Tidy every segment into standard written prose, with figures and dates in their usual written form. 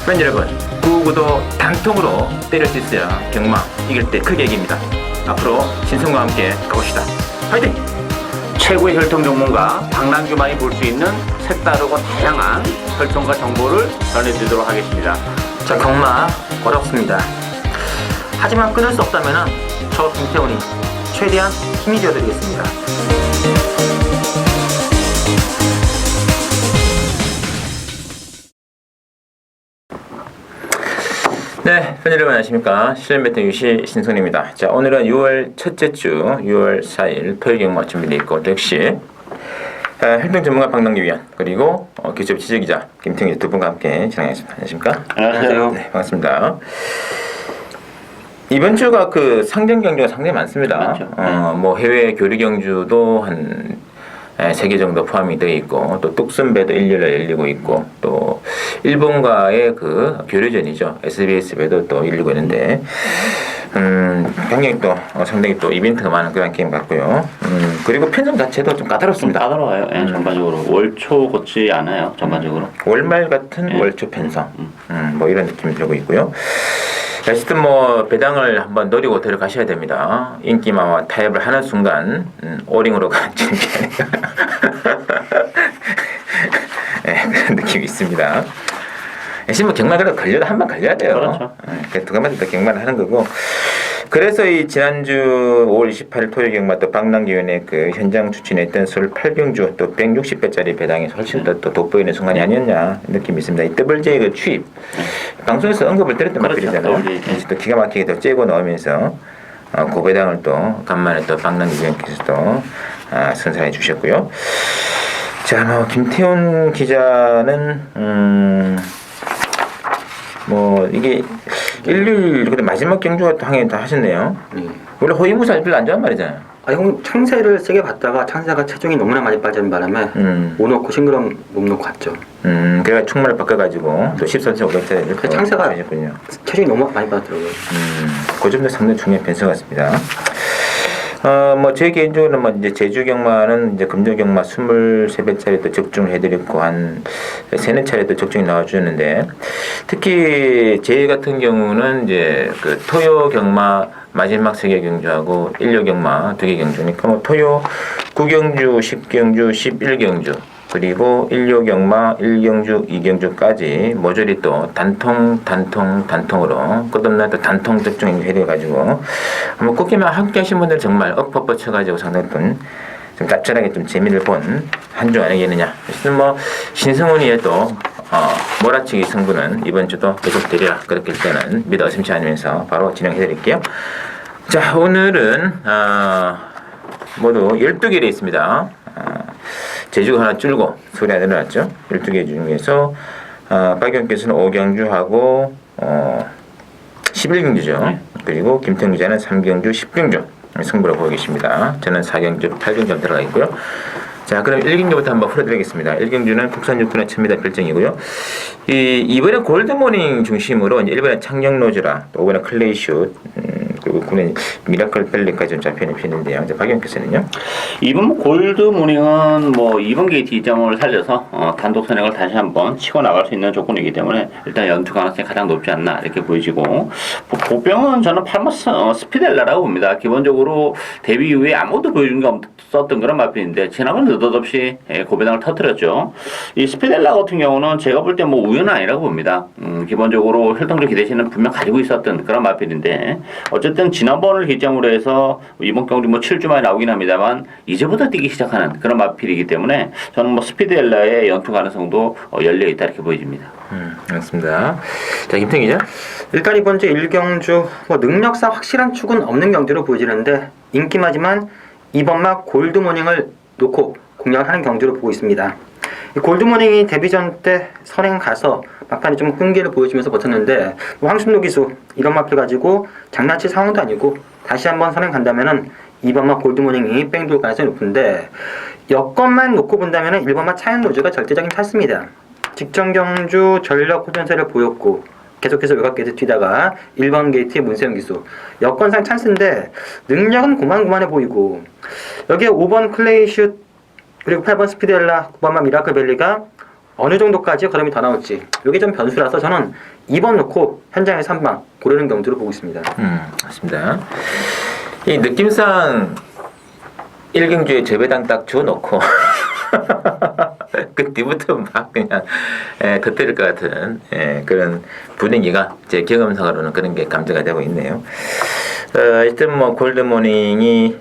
팬 여러분, 9구도 단통으로 때릴 수 있어야 경마 이길 때 크게 이깁니다. 앞으로 신성과 함께 가봅시다. 화이팅! 최고의 혈통 전문가 박남규만이 볼 수 있는 색다르고 다양한 혈통과 정보를 전해드리도록 하겠습니다. 자, 경마 어렵습니다. 하지만 끊을 수 없다면 저 김태훈이 최대한 힘이 되어드리겠습니다. 네, 팬 여러분 안녕하십니까. 실전배팅 유시 신성입니다. 자, 오늘은 6월 첫째 주 6월 4일 토요일 경마 준비되어 있고, 역시 혈통 전문가 박남규 위원, 그리고 기초부 취재기자 김태훈 두 분과 함께 진행하겠습니다. 안녕하십니까? 안녕하세요. 네, 반갑습니다. 이번 주가 그 상장 경주가 상당히 많습니다. 맞죠. 뭐 해외 교류 경주도 한 3개 정도 포함이 되어 있고, 또 뚝순배도 일요일에 열리고 있고, 또 일본과의 그 교류전이죠. SBS 배도 또 열리고 있는데, 굉장히 또 상당히 또 이벤트가 많은 그런 게임 같고요. 그리고 편성 자체도 좀 까다롭습니다. 까다로워요. 전반적으로 월초 걷지 않아요. 전반적으로 월말 같은 월초 편성, 뭐 이런 느낌이 들고 있고요. 어쨌든 뭐 배당을 한번 노리고 들어가셔야 됩니다. 인기마와 타협을 하는 순간 오링으로 가는 게 아닌가 네, 그런 느낌이 있습니다. 역시 뭐 경마 그래도 걸려도 한 번 걸려야 돼요. 그렇죠. 누가 봐도 경마를 하는 거고. 그래서 이 지난주 5월 28일 토요일 경마 또 박남규 위원의 그 현장 추진했던 서울 8병주 또 160배짜리 배당이 훨씬 더 또 돋보이는 순간이 아니었냐 느낌이 있습니다. 이 더블제의 그 취입 방송에서 언급을 드렸던 말들이잖아요. 또 기가 막히게 또 째고 넣으면서 고배당을 또 간만에 또 박남규 위원께서 또 선사해 주셨고요. 자, 뭐 김태훈 기자는 뭐 이게 일요일 그래 마지막 경주가 또 항해 다 하셨네요. 원래 호위무사 별로 안 좋아하는 말이잖아요. 형 창세를 세게 봤다가 창세가 체중이 너무나 많이 빠지는 바람에 못 넣고 싱그럼 못 넣고 갔죠. 그래가 충만을 바꿔가지고 또 10cm 500짜리를 그 창세가 하셨군요. 체중이 너무 많이 빠졌더라고요. 그 점도 상당히 중요한 변수 같습니다. 뭐 제 개인적으로는 뭐 이제 제주 경마는 이제 금조 경마 23배짜리 도 적중을 해드렸고 한 3-4차례 도 적중이 나와주는데, 특히 제 같은 경우는 이제 그 토요 경마 마지막 3개 경주하고 일요 경마 2개 경주니까 뭐 토요 9경주, 10경주, 11경주 그리고 일요 경마 1경주, 2경주까지 모조리 또 단통으로 끝없는 또 단통 적중 해드려가지고 뭐 꺾기만 함께 하신 분들 정말 엎어뻗 쳐가지고 상당히 좀 짭짤하게 좀 재미를 본 한 주 아니겠느냐. 그래서 뭐 신성훈이의 또 몰아치기 승부는 이번 주도 계속되리라, 그렇게 일단은 믿어 의심치 않으면서 바로 진행해드릴게요. 자, 오늘은 모두 12개에 있습니다. 제주가 하나 줄고 소리 안 늘어났죠. 12개 중에서 박영께서는 5경주하고 11경주죠. 그리고 김태훈 기자는 3경주, 10경주 승부를 보고 계십니다. 저는 4경주, 8경주 들어가 있고요. 자, 그럼 1경주부터 한번 풀어드리겠습니다. 1경주는 국산 육군의 1000m 별정이고요. 이번에 골드모닝 중심으로 이제 1번에 창녕로즈라, 또 5번에 클레이슛, 그리고 9번에 미라클 벨리까지 좀 잡혀있는 편인데요. 이제 박영께서는요? 이번 골드모닝은 뭐 2번 게이트 이점을 살려서 단독 선행을 다시 한번 치고 나갈 수 있는 조건이기 때문에 일단 연투 가능성이 가장 높지 않나 이렇게 보여지고, 보병은 저는 팔마 스피델라라고 봅니다. 기본적으로 데뷔 이후에 아무도 보여준 게 없었던 그런 마필인데 지난번 느닷없이 고배당을 터뜨렸죠. 이 스피델라 같은 경우는 제가 볼 때 뭐 우연은 아니라고 봅니다. 기본적으로 혈통적 기대신은 분명 가지고 있었던 그런 마필인데, 어쨌든 지난번을 기점으로 해서 이번 경주 뭐 7주 만에 나오긴 합니다만 이제부터 뛰기 시작하는 그런 마필이기 때문에 저는 뭐 스피델라의 연투 가능성도 열려 있다 이렇게 보여집니다. 맞습니다. 자, 김태훈 기자. 일단 이번 주 1경주 뭐 능력상 확실한 축은 없는 경주로 보여지는데 인기마지만 이번막 골드모닝을 놓고 공략을 하는 경주로 보고 있습니다. 골드모닝이 데뷔전 때 선행 가서 막판에 좀 끈기를 보여주면서 버텼는데, 황순노 기수 이런 마필 가지고 장난칠 상황도 아니고 다시 한번 선행 간다면은 2번마 골드모닝이 뺑돌 가능성이 높은데, 여건만 놓고 본다면은 1번마 차연로즈가 절대적인 찬스입니다. 직전 경주 전력 호전세를 보였고 계속해서 외곽 게이트 뛰다가 1번 게이트의 문세영 기수 여건상 찬스인데 능력은 고만고만해 보이고, 여기에 5번 클레이슛 그리고 8번 스피드엘라 9번마 미라클 벨리가 어느 정도까지 걸음이 더 나올지 이게 좀 변수라서 저는 2번 놓고 현장에서 3번 고르는 경주로 보고 있습니다. 맞습니다. 이 느낌상 1경주에 재배당 딱 줘놓고 그 뒤부터 막 그냥 터뜨릴 것 같은 그런 분위기가 제 경험상으로는 그런 게 감지가 되고 있네요. 일단 뭐 골드모닝이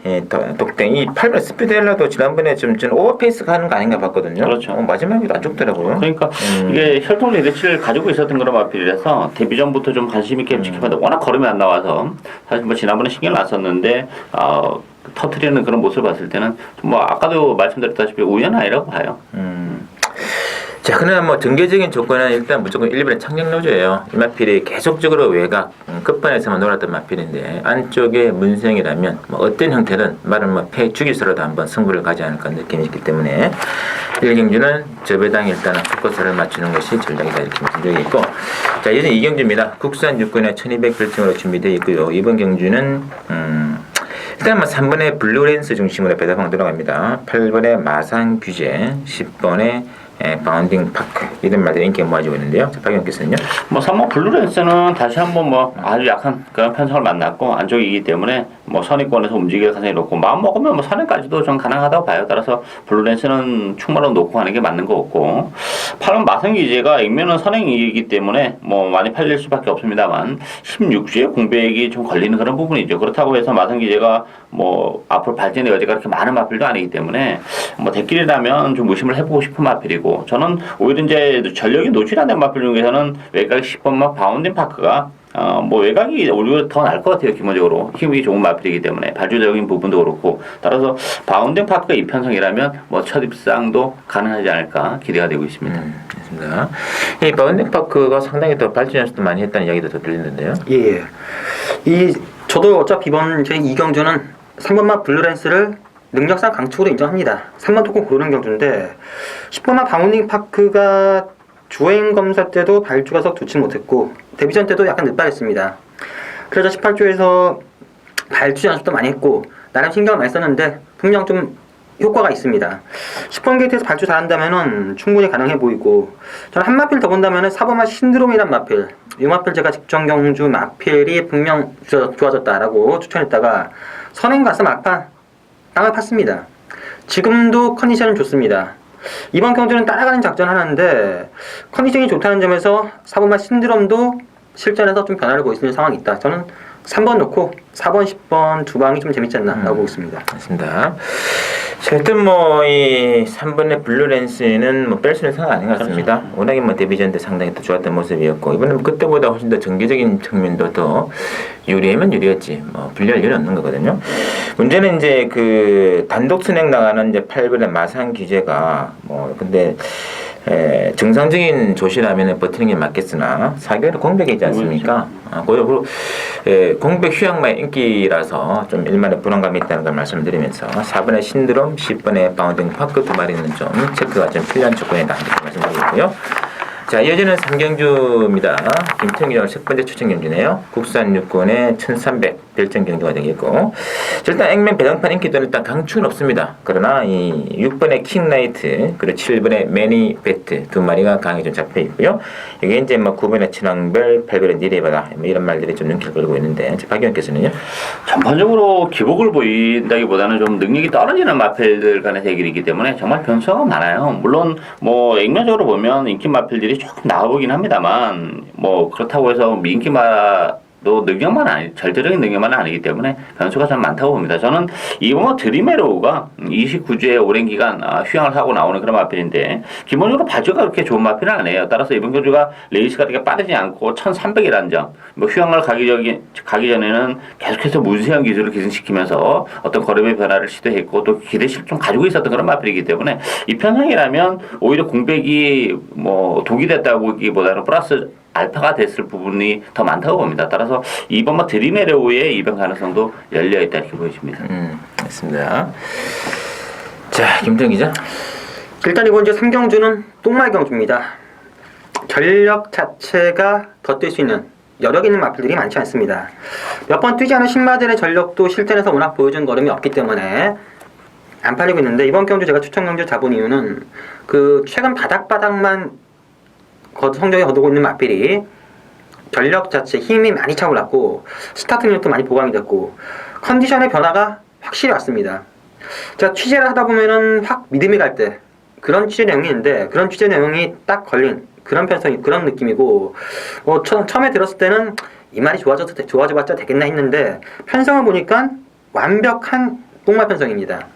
독땡이 8번 스피드엘러도 지난번에 좀 오버페이스 가는 거 아닌가 봤거든요. 그렇죠. 마지막에도 안 죽더라고요. 그러니까 이게 혈통 리드치를 가지고 있었던 그런 마필이라서 데뷔 전부터 좀 관심 있게 지켜봤는데 워낙 걸음이 안 나와서 사실 뭐 지난번에 신경 났었는데 터트리는 그런 모습을 봤을 때는 뭐 아까도 말씀드렸다시피 우연 아니라고 봐요. 자, 그러나 뭐 전개적인 조건은 일단 무조건 1번의 창력노조예요. 이 마필이 계속적으로 외곽 끝번에서만 놀았던 마필인데 안쪽에 문생이라면 뭐 어떤 형태든 말은 뭐 패 죽이서라도 한번 승부를 가지 않을까 느낌이 있기 때문에 1경주는 저배당 일단은 포커스를 맞추는 것이 전략이다 이렇게 말씀드리고 있고, 자 이제 2경주입니다. 국산 육군의 1200별정으로 준비되어 있고요. 이번 경주는 일단 뭐 3번의 블루랜스 중심으로 배달방 들어갑니다. 8번의 마상 규제, 10번의 바운딩 파크 이런 말들이 인기가 모아지고 있는데요. 자, 박영께서는요? 뭐 3번 블루랜스는 다시 한번 뭐 아주 약한 그런 편성을 만났고 안쪽이기 때문에 뭐 선의권에서 움직일 가능성이 높고 마음 먹으면 뭐 선행까지도 좀 가능하다고 봐요. 따라서 블루랜스는 충분하게 놓고 하는 게 맞는 거 같고, 8번 마성기제가 액면은 선행이기 때문에 뭐 많이 팔릴 수밖에 없습니다만 16주에 공백이 좀 걸리는 그런 부분이죠. 그렇다고 해서 마성기제가 뭐 앞으로 발전의 여지가 그렇게 많은 마필도 아니기 때문에 뭐 대길이라면 좀 무심을 해보고 싶은 마필이고, 저는 오히려 이제 전력이 노출된 마필 중에서는 외곽 10번만 바운딩 파크가 뭐 외곽이 오히려 더 나을 것 같아요. 기본적으로 힘이 좋은 마필이기 때문에 발주적인 부분도 그렇고, 따라서 바운딩 파크가 이편성이라면 뭐 첫 입상도 가능하지 않을까 기대가 되고 있습니다. 그렇습니다. 이 바운딩 파크가 상당히 더 발전 연습도 많이 했다는 이야기도 더 들리는데요. 예. 저도 어차피 이번 저희 2경주는 3번마 블루랜스를 능력상 강축으로 인정합니다. 3번 토큰 고르는 경주인데 10번마 바운딩 파크가 주행 검사 때도 발주가 썩 좋지 못했고 데뷔전 때도 약간 늦발했습니다. 그래서 18조에서 발주 연습도 많이 했고 나름 신경을 많이 썼는데 분명 좀 효과가 있습니다. 10번 게이트에서 발주 잘한다면 충분히 가능해 보이고, 저는 한 마필 더 본다면 4번마 신드롬이란 마필, 이 마필 제가 직전 경주 마필이 분명 좋아졌다라고 추천했다가 선행 가서 막판 땅을 팠습니다. 지금도 컨디션은 좋습니다. 이번 경주는 따라가는 작전을 하는데 컨디션이 좋다는 점에서 4번마 신드롬도 실전에서 좀 변화를 보이는 상황이 있다. 저는 3번 놓고 4번, 10번 두 방이 좀 재밌지 않나 라고 보고 있습니다. 맞습니다. 자, 일단 뭐 이 3번의 블루랜스는 뭐 뺄 수 있는 상황 아닌 것 같습니다. 그렇죠. 워낙에 뭐 데뷔전 때 상당히 또 좋았던 모습이었고, 이번에는 그때보다 훨씬 더 전개적인 측면도 더 유리하면 유리했지 뭐 불리할 일은 없는 거거든요. 문제는 이제 그 단독 순행 나가는 이제 8번의 마상 규제가 뭐 근데 정상적인 조시라면 버티는 게 맞겠으나 4개월은 공백이 있지 않습니까? 그리고 공백 휴양마의 인기라서 좀 일만의 불안감이 있다는 걸 말씀드리면서 4번의 신드롬, 10번의 바운딩 파크 두 마리는 좀 체크가 좀 필요한 조건이다 이렇게 말씀드리고요. 자, 이어지는 3경주입니다. 김태형 기자의 첫 번째 추천 경주네요. 국산 육군의 1300 별정 경주가 되겠고, 일단 액면 배당판 인기도는 일단 강추는 없습니다. 그러나 이 6번의 킹라이트 그리고 7번의 매니 배트 두 마리가 강하게 좀 잡혀 있고요. 이게 이제 뭐 9번의 친왕별, 8번의 니레바다 뭐 이런 말들이 좀 눈길을 끌고 있는데, 박 의원께서는요? 전반적으로 기복을 보인다기보다는 좀 능력이 떨어지는 마필들 간의 대결이기 때문에 정말 변수가 많아요. 물론 뭐 액면적으로 보면 인기 마필들이 조금 나와보긴 합니다만 뭐 그렇다고 해서 민기마도 능력만 절대적인 능력만은 아니기 때문에 변수가 참 많다고 봅니다. 저는 이번 드림에로우가 29주의 오랜 기간 휴양을 하고 나오는 그런 마필인데 기본적으로 발주가 그렇게 좋은 마필은 아니에요. 따라서 이번 경주가 레이스가 그렇게 빠르지 않고 1300이라는 점, 뭐 휴양을 가기 전에는 계속해서 문세영 기술을 기승시키면서 어떤 걸음의 변화를 시도했고 또 기대실 좀 가지고 있었던 그런 마필이기 때문에 이 편성이라면 오히려 공백이 뭐 독이 됐다고 보기보다는 플러스 알파가 됐을 부분이 더 많다고 봅니다. 따라서 이번 드림에로우의 이변 가능성도 열려있다 이렇게 보여집니다. 맞습니다. 자, 김태형 기자. 일단 이번 주 3경주는 똥말 경주입니다. 전력 자체가 더 뛸 수 있는 여력 있는 마필들이 많지 않습니다. 몇 번 뛰지 않은 신마들의 전력도 실전에서 워낙 보여준 걸음이 없기 때문에 안 팔리고 있는데 이번 경주 제가 추천 경주 잡은 이유는 그 최근 바닥만 성적이 거두고 있는 마필이 전력 자체 힘이 많이 차올랐고 스타트 능력도 많이 보강이 됐고 컨디션의 변화가 확실히 왔습니다. 제가 취재를 하다 보면은 확 믿음이 갈 때 그런 취재 내용이 있는데 그런 취재 내용이 딱 걸린 그런 편성이 그런 느낌이고 처음에 들었을 때는 이 말이 좋아져봤자 되겠나 했는데 편성을 보니까 완벽한 뽕마 편성입니다.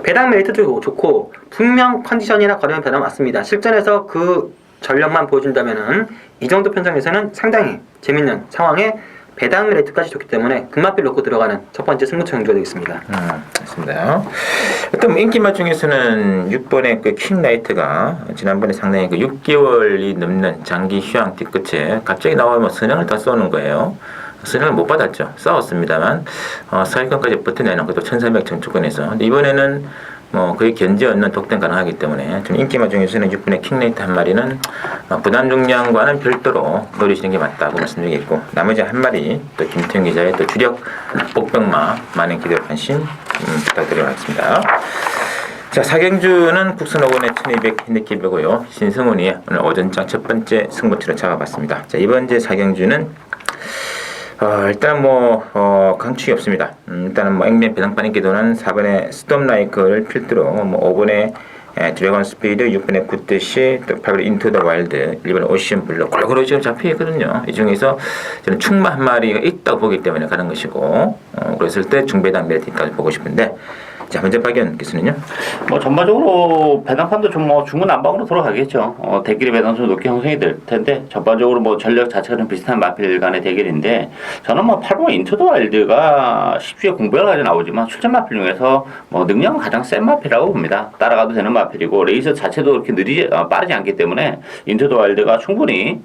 배당 메리트도 좋고 분명 컨디션이나 거리는 변화 맞습니다. 실전에서 그 전력만 보여준다면은 이 정도 편성에서는 상당히 재밌는 상황에 배당 메리트까지 좋기 때문에 금마필 놓고 들어가는 첫 번째 승부처 경주가 되겠습니다. 맞습니다. 어떤 인기맛 중에서는 6번의 그 퀸라이트가 지난번에 상당히 그 6개월이 넘는 장기 휴양 뒤끝에 갑자기 나오면 선행을 다 쏘는 거예요. 선행을 못 받았죠. 싸웠습니다만 사위권까지 버텨내는 것도 1300 정초권에서 이번에는 뭐 거의 견제 없는 독점 가능하기 때문에 좀 인기맛 중에서는 6분의 킹레이트 한 마리는 부담 중량과는 별도로 노리시는 게 맞다고 말씀드리겠고 나머지 한 마리 또 김태형 기자의 또 주력 복병마 많은 기대 관심 부탁드리겠습니다. 자, 사경주는 국선오건의 1200 핸디캡이고요. 신승훈이 오늘 오전장 첫 번째 승부처를 잡아봤습니다. 자, 이번 제 사경주는 일단 강축이 없습니다. 일단은 앵맨 배당판 기도는 4번의 스톰라이크를 필두로 5번의 드래곤 스피드, 6번의 굿드시, 또 8번의 인투 더 와일드, 1번의 오션 블루 골고루 지금 잡혀 있거든요. 이 중에서 저는 충마 한 마리가 있다고 보기 때문에 가는 것이고 그랬을 때 중배당 메리트까지 보고 싶은데 자, 먼저 박연 교수는요? 전반적으로 배당판도 좀 중구난방으로 돌아가겠죠. 대길의 배당도 높게 형성이 될 텐데, 전반적으로 전력 자체가 좀 비슷한 마필 간의 대결인데, 저는 8번 인투 더 와일드가 10주에 공부를 가져 나오지만, 출전 마필 중에서 능력은 가장 센 마필이라고 봅니다. 따라가도 되는 마필이고, 레이서 자체도 그렇게 빠르지 않기 때문에, 인투 더 와일드가 충분히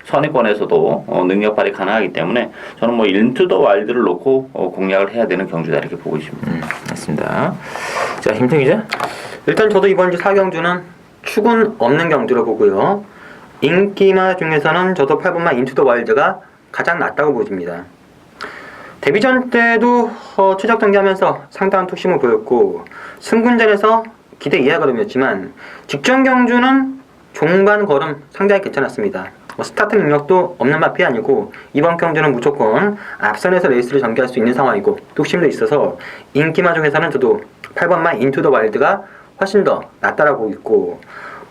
선의권에서도 능력 발휘 가능하기 때문에, 저는 인투 더 와일드를 놓고 공략을 해야 되는 경주다 이렇게 보고 있습니다. 맞습니다. 자, 김태 기자. 일단 저도 이번 주 4경주는 축은 없는 경주로 보고요. 인기마 중에서는 저도 8번마 인투 더 와일드가 가장 낫다고 보여집니다. 데뷔전 때도 최적 경기하면서 상당한 툭심을 보였고 승군전에서 기대 이하 걸음이었지만 직전 경주는 종반 걸음 상당히 괜찮았습니다. 스타트 능력도 없는 마필이 아니고 이번 경주는 무조건 앞선에서 레이스를 전개할 수 있는 상황이고 뚝심도 있어서 인기마 중에서는 저도 8번마 인투 더 와일드가 훨씬 더 낫다라고 보고 있고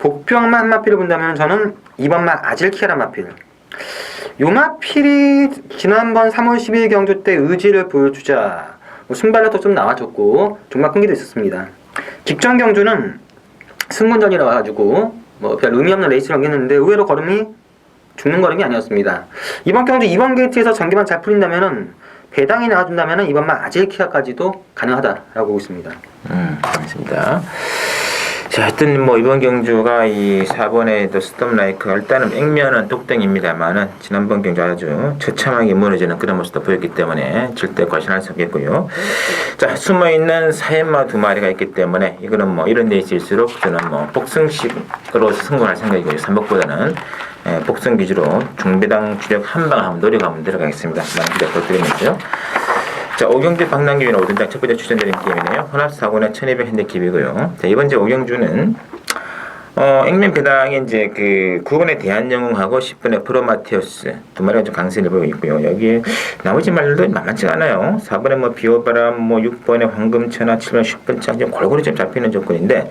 복병마 한 마필을 본다면 저는 2번마 아질키아란 마필 요 마필이 지난번 3월 12일 경주 때 의지를 보여주자 순발력도 좀 나와줬고 종막 끈기도 있었습니다. 직전 경주는 승군전이라 와가지고 별 의미 없는 레이스를 하겠는데 의외로 걸음이 죽는 걸음이 아니었습니다. 이번 경주 2번 게이트에서 전기만 잘 풀린다면은 배당이 나와준다면은 이번만 아질키아까지도 가능하다라고 보고 있습니다. 알겠습니다. 자, 하여튼 이번 경주가 이 4번의 또 스톰라이크가 일단은 액면은 똑땡입니다만은 지난번 경주 아주 처참하게 무너지는 그런 모습도 보였기 때문에 절대 과신할 수 없겠고요. 자, 숨어있는 사연마 두 마리가 있기 때문에 이거는 이런 레이스일수록 저는 복승식으로 승부할 생각이고요. 3복보다는 복승 기주로 중배당 주력 한 방 한번 노려가면 들어가겠습니다. 많은 기대 부탁드리면서요. 자, 오경주 박남규는 오전장 첫 번째 추천드린 게임이네요. 혼합사고는 1200 핸디캡이고요. 자, 이번 주 오경주는 액면 배당에 이제 9번의 대한영웅하고 10번의 프로마테우스 두 마리가 좀 강세를 보이고 있고요. 여기에 나머지 말들도 만만치가 않아요. 4번에 비오바람, 6번에 황금천하, 7번에 슈퍼차 골고루 좀 잡히는 조건인데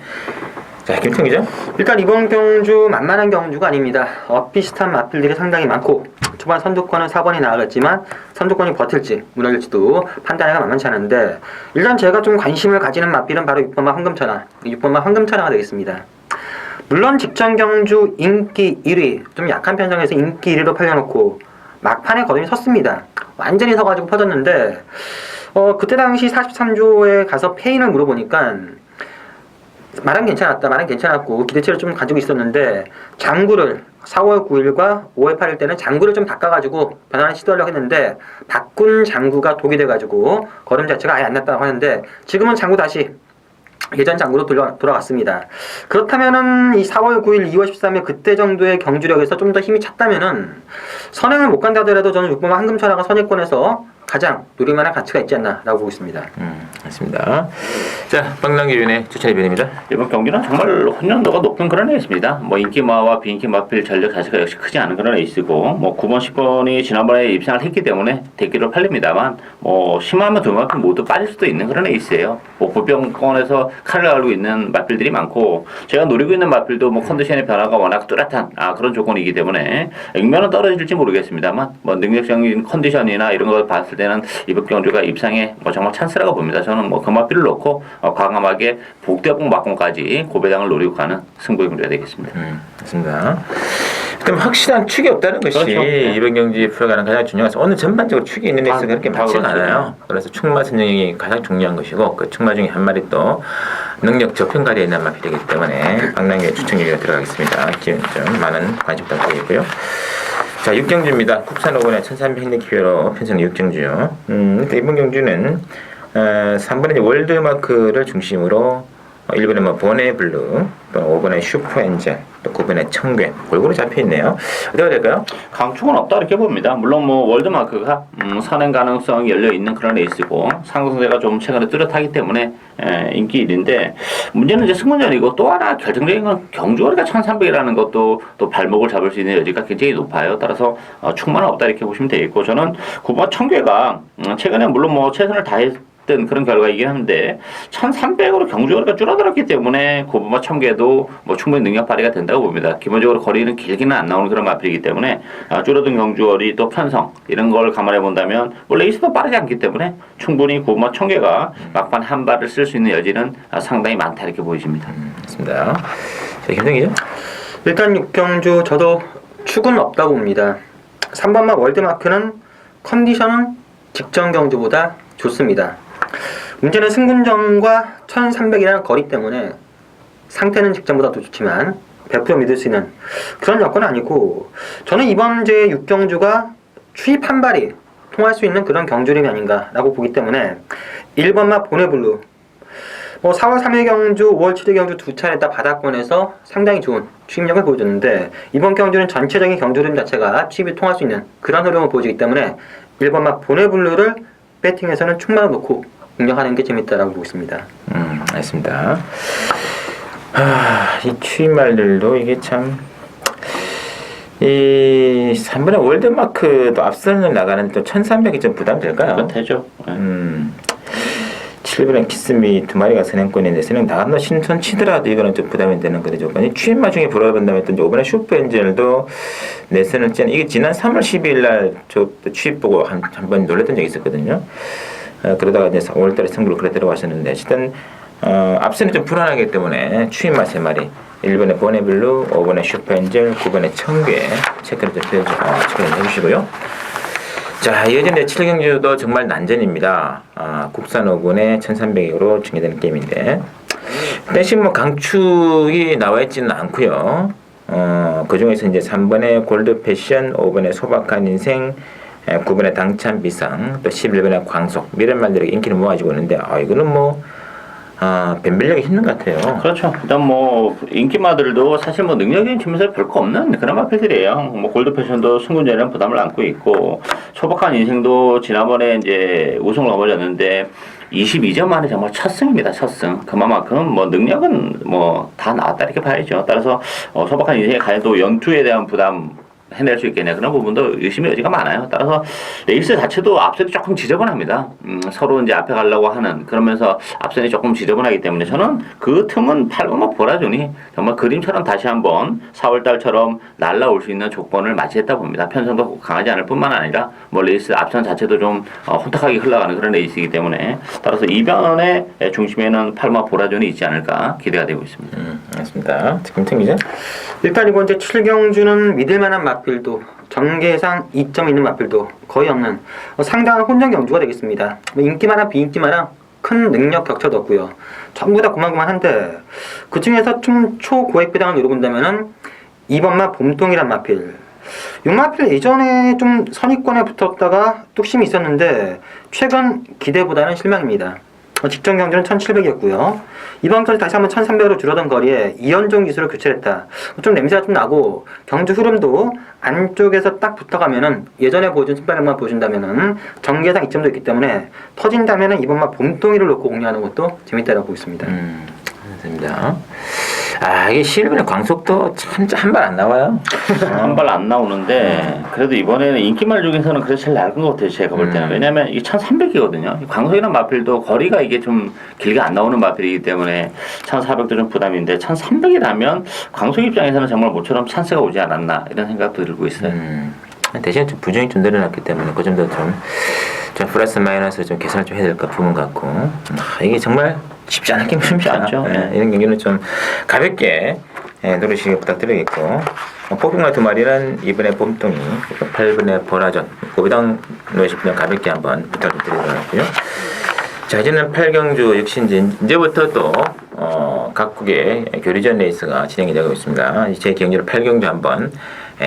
자, 김태형 기자. 일단 이번 경주 만만한 경주가 아닙니다. 비슷한 마필들이 상당히 많고 초반 선두권은 4번이 나아갔지만 선두권이 버틸지 무너질지도 판단하기가 만만치 않은데 일단 제가 좀 관심을 가지는 마필은 바로 6번마 황금천하 6번마 황금천하가 되겠습니다. 물론 직전 경주 인기 1위 좀 약한 편성에서 인기 1위로 팔려놓고 막판에 걸음이 섰습니다. 완전히 서가지고 퍼졌는데 그때 당시 43조에 가서 페인을 물어보니까 말은 괜찮았다. 말은 괜찮았고 기대치를 좀 가지고 있었는데 장구를 4월 9일과 5월 8일 때는 장구를 좀 바꿔가지고 변화를 시도하려고 했는데 바꾼 장구가 독이 돼가지고 걸음 자체가 아예 안 났다고 하는데 지금은 장구 다시 예전 장구로 돌아왔습니다. 그렇다면은 이 4월 9일, 2월 13일 그때 정도의 경주력에서 좀 더 힘이 찼다면은 선행을 못 간다 하더라도 저는 6번마 황금천하가 선의권에서 가장 노릴만한 가치가 있지 않나라고 보고 있습니다. 맞습니다. 자, 박남규위원의 추천 이변입니다. 이번 경기는 정말 혼연도가 높은 그런 레이스입니다. 뭐 인기마와 비인기 마필 전력 자체가 역시 크지 않은 그런 레이스고, 뭐 9번, 10번이 지난번에 입상을 했기 때문에 대기로 팔립니다만, 뭐 심하면 두 마필 모두 빠질 수도 있는 그런 레이스예요. 뭐 보병권에서 칼을 갈고 있는 마필들이 많고, 제가 노리고 있는 마필도 뭐 컨디션의 변화가 워낙 뚜렷한 그런 조건이기 때문에 액면은 떨어질지 모르겠습니다만, 뭐 능력적인 컨디션이나 이런 걸 봤을 때는 이번 경주가 입상에 뭐 정말 찬스라고 봅니다. 저는 뭐 금마필을 놓고 과감하게 복대봉 막공까지 고배당을 노리고 가는 승부의 경주가 되겠습니다. 맞습니다. 그럼 확실한 축이 없다는 것이 그렇죠. 네. 이번 경기 풀어가는 가장 중요한 것은 오늘 전반적으로 축이 있는 레이스가 그렇게 많지가 그렇죠. 않아요. 그래서 축마 선정이 가장 중요한 것이고 그 축마 중에 한 마리 또 능력 저평가되어 있는 마필이기 때문에 박남규의 추천 기회가 들어가겠습니다. 기회 좀 많은 관심 부탁드리고요. 자, 6경주입니다. 국산 5번에 1300 기회로 편성 6경주. 이번 경주는 3번에 월드마크를 중심으로 1번에 뭐 보네블루, 또 5번에 슈퍼엔젤, 또 9번에 청괴 골고루 잡혀있네요. 어디가 될까요? 강축은 없다 이렇게 봅니다. 물론 뭐 월드마크가 선행 가능성이 열려있는 그런 레이스고 상승세가 좀 최근에 뚜렷하기 때문에 인기 1인데 문제는 이제 승문전이고 또 하나 결정적인 건 경주거리가 1300이라는 것도 또 발목을 잡을 수 있는 여지가 굉장히 높아요. 따라서 충만 없다 이렇게 보시면 되겠고 저는 9번 청괴가 최근에 물론 뭐 최선을 다했던 그런 결과이긴 한데 1300으로 경주거리가 줄어들었기 때문에 고부마 청계도 뭐 충분히 능력 발휘가 된다고 봅니다. 기본적으로 거리는 길게는 안 나오는 그런 마필이기 때문에 줄어든 경주거리 또 편성 이런 걸 감안해 본다면 뭐 레이스도 빠르지 않기 때문에 충분히 고부마 청계가 막판 한 발을 쓸 수 있는 여지는 상당히 많다 이렇게 보여집니다. 맞습니다. 자, 김정희죠? 일단 6경주 저도 축은 없다고 봅니다. 3번마 월드마크는 컨디션은 직전 경주보다 좋습니다. 문제는 승군전과 1300이라는 거리 때문에 상태는 직전보다 더 좋지만 100% 믿을 수 있는 그런 여건은 아니고 저는 이번 제 6경주가 추입 한 발이 통할 수 있는 그런 경주림이 아닌가라고 보기 때문에 1번마 보네블루 4월 3일 경주, 5월 7일 경주 두 차례 다 바닥권에서 상당히 좋은 추입력을 보여줬는데 이번 경주는 전체적인 경주림 자체가 추입이 통할 수 있는 그런 흐름을 보여주기 때문에 1번마 보네블루를 배팅에서는 충만을 놓고 공략하는 게 재밌다라고 보고 있습니다. 알겠습니다. 이 추임말들도 이게 참, 이 3번의 월드마크도 앞선을 나가는 또 1300이 좀 부담될까요? 되죠. 7번의 키스미 두 마리가 선행권인데 선행 나간다 신선 치더라도 이거는 좀 부담이 되는 그런 조건이 추임말 중에 불어본다면 또 5번의 슈퍼엔젤도 내선을 짠 이게 지난 3월 12일 날저 추입 보고 한 번 놀랬던 적이 있었거든요. 그러다가 이제 5월달에 승부를 그래 들어가셨는데 어쨌든 앞선이 좀 불안하기 때문에 추임말 3마리 1번의 보네블루, 5번의 슈퍼엔젤, 9번의 청괴 체크를 좀 해주시고요. 자, 예전에 7경주도 정말 난전입니다. 국산 5군에 1300으로 중계되는 게임인데 대신 뭐 강축이 나와 있지는 않고요. 그 중에서 이제 3번의 골드 패션, 5번의 소박한 인생, 9번의 당찬 비상, 또 11번의 광속 이런 말들이 인기를 모아지고 있는데 이거는 뭐 변별력이 있는 것 같아요. 그렇죠. 일단 뭐 인기마들도 사실 뭐 능력적인 측면에서 별거 없는 그런 마필들이에요. 뭐 골드 패션도 승군전이라는 부담을 안고 있고 소박한 인생도 지난번에 이제 우승을 넘어졌는데 22점 만에 정말 첫 승입니다. 첫 승. 그만큼 뭐 능력은 뭐 다 나왔다 이렇게 봐야죠. 따라서 소박한 인생의 과연 또 연투에 대한 부담 해낼 수 있겠냐 그런 부분도 의심의 여지가 많아요. 따라서 레이스 자체도 앞선이 조금 지저분합니다. 서로 이제 앞에 가려고 하는 그러면서 앞선이 조금 지저분하기 때문에 저는 그 틈은 8번마 보라존이 정말 그림처럼 다시 한번 4월달처럼 날라올 수 있는 조건을 맞이했다 봅니다. 편성도 강하지 않을 뿐만 아니라 뭐 레이스 앞선 자체도 좀 혼탁하게 흘러가는 그런 레이스이기 때문에 따라서 이변의 중심에는 8번마 보라존이 있지 않을까 기대가 되고 있습니다. 알겠습니다. 김태기죠? 일단 이번 제 7경주는 믿을만한 마필도 전개상 2점 있는 마필도 거의 없는 상당한 혼전 경주가 되겠습니다. 인기마랑 비인기마랑 큰 능력 격차도 없고요. 전부 다 고만고만한데 그 중에서 좀 초고액 배당을 노려본다면은 2번마 봄동이란 마필. 이 마필 예전에 좀 선입권에 붙었다가 뚝심이 있었는데 최근 기대보다는 실망입니다. 직전 경주는 1700이었고요. 이번 경주 다시 한번 1300으로 줄어든 거리에 이연종 기수를 교체했다. 좀 냄새가 좀 나고 경주 흐름도 안쪽에서 딱 붙어가면은 예전에 보여준 신발만 보여준다면은 전개상 이점도 있기 때문에 터진다면은 이번만 봄동이를 놓고 공략하는 것도 재밌다고 보고 있습니다. 맞습니다. 아, 이게 실버는 광속도 참 한 발 안 나와요. 한 발 안 나오는데 그래도 이번에는 인기말 중에서는 그래도 제일 낡은 것 같아요. 제가 볼 때는. 왜냐면 이게 1300이거든요. 광속이란 마필도 거리가 이게 좀 길게 안 나오는 마필이기 때문에 1400도 좀 부담인데 1300이라면 광속 입장에서는 정말 모처럼 찬스가 오지 않았나 이런 생각도 들고 있어요. 대신 좀 부정이 좀 늘어났기 때문에 그 점도 좀 플러스 마이너스 좀 계산을 좀 해야 될 것 부분 같고 이게 정말 쉽지 않은 게임입니다. 않죠. 이런 경기는 좀 가볍게 노리시길 부탁드리겠고 포핑마 2마리는 이번에 봄동이 8번의 보라전 고비당 놓으시면 가볍게 한번 부탁드리도록 하고요. 자, 이제는 8경주 역시 이제부터 또 각국의 교리전 레이스가 진행이 되고 있습니다. 제 경주를 8경주 한번